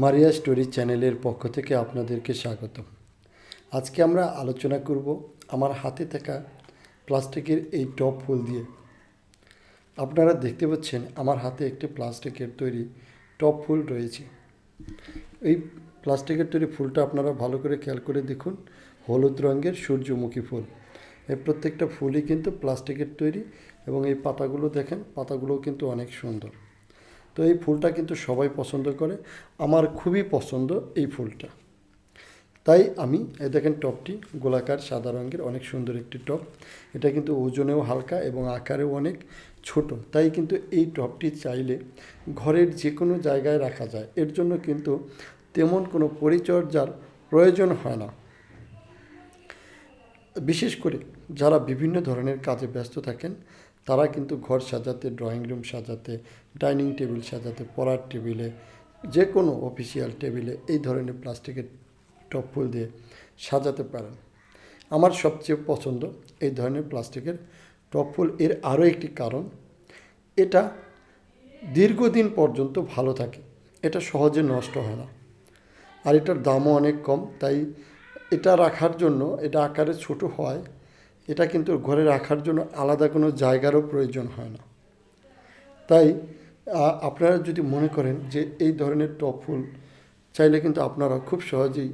মারিয়া story চ্যানেলের পক্ষ থেকে আপনাদেরকে স্বাগত। আজকে আমরা আলোচনা করব আমার হাতে থাকা প্লাস্টিকের এই টপ ফুল দিয়ে। আপনারা দেখতে পাচ্ছেন আমার হাতে একটি প্লাস্টিকের তৈরি টপ ফুল রয়েছে। এই প্লাস্টিকের তৈরি ফুলটা আপনারা ভালো করে খেয়াল করে দেখুন, হলুদ রঙের সূর্যমুখী ফুল। এই প্রত্যেকটা ফুলই কিন্তু প্লাস্টিকের তৈরি এবং এই পাতাগুলো দেখেন, পাতাগুলোও কিন্তু অনেক সুন্দর। তো এই ফুলটা কিন্তু সবাই পছন্দ করে, আমার খুবই পছন্দ এই ফুলটা। তাই আমি এই দেখেন টবটি গোলাকার সাদা রঙের, অনেক সুন্দর একটি টব। এটা কিন্তু ওজনেও হালকা এবং আকারেও অনেক ছোট। তাই কিন্তু এই টবটি চাইলে ঘরের যে কোনো জায়গায় রাখা যায়। এর জন্য কিন্তু তেমন কোনো পরিচর্যার প্রয়োজন হয় না। বিশেষ করে যারা বিভিন্ন ধরনের কাজে ব্যস্ত থাকেন তারা কিন্তু ঘর সাজাতে, ড্রয়িং রুম সাজাতে, ডাইনিং টেবিল সাজাতে, পড়ার টেবিলে, যে কোনো অফিসিয়াল টেবিলে এই ধরনের প্লাস্টিকের টপ ফুল দিয়ে সাজাতে পারেন। আমার সবচেয়ে পছন্দ এই ধরনের প্লাস্টিকের টপ ফুল। এর আরও একটি কারণ, এটা দীর্ঘদিন পর্যন্ত ভালো থাকে, এটা সহজে নষ্ট হয় না, আর এটার দামও অনেক কম। তাই এটা রাখার জন্য, এটা আকারে ছোট হয়, এটা কিন্তু ঘরে রাখার জন্য আলাদা কোনো জায়গারও প্রয়োজন হয় না। তাই আপনারা যদি মনে করেন যে এই ধরনের টপ ফুল চাইলে কিন্তু আপনারা খুব সহজেই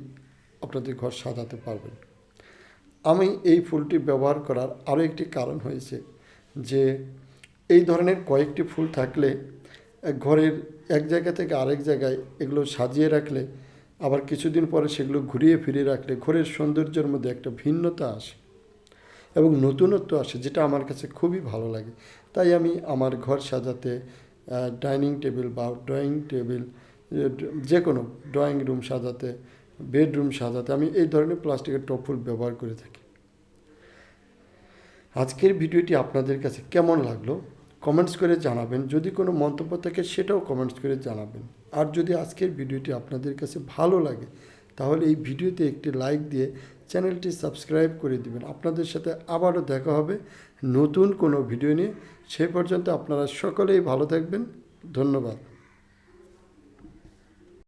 আপনাদের ঘর সাজাতে পারবেন। আমি এই ফুলটি ব্যবহার করার আরও একটি কারণ হয়েছে যে এই ধরনের কয়েকটি ফুল থাকলে ঘরের এক জায়গা থেকে আরেক জায়গায় এগুলো সাজিয়ে রাখলে, আবার কিছুদিন পরে সেগুলো ঘুরিয়ে ফিরিয়ে রাখলে ঘরের সৌন্দর্যের মধ্যে একটা ভিন্নতা আসে এবং নতুনত্ব আসে, যেটা আমার কাছে খুবই ভালো লাগে। তাই আমি আমার ঘর সাজাতে, ডাইনিং টেবিল বা ড্রয়িং টেবিল, যে কোনো ড্রয়িং রুম সাজাতে, বেডরুম সাজাতে আমি এই ধরনের প্লাস্টিকের টপ ফুল ব্যবহার করে থাকি। আজকের ভিডিওটি আপনাদের কাছে কেমন লাগলো কমেন্টস করে জানাবেন। যদি কোনো মন্তব্য থাকে সেটাও কমেন্টস করে জানাবেন। আর যদি আজকের ভিডিওটি আপনাদের কাছে ভালো লাগে তাহলে এই ভিডিওতে একটি লাইক দিয়ে চ্যানেলটি সাবস্ক্রাইব করে দিবেন। আপনাদের সাথে আবারও দেখা হবে নতুন কোনো ভিডিও নিয়ে। সে পর্যন্ত আপনারা সকলেই ভালো থাকবেন। ধন্যবাদ।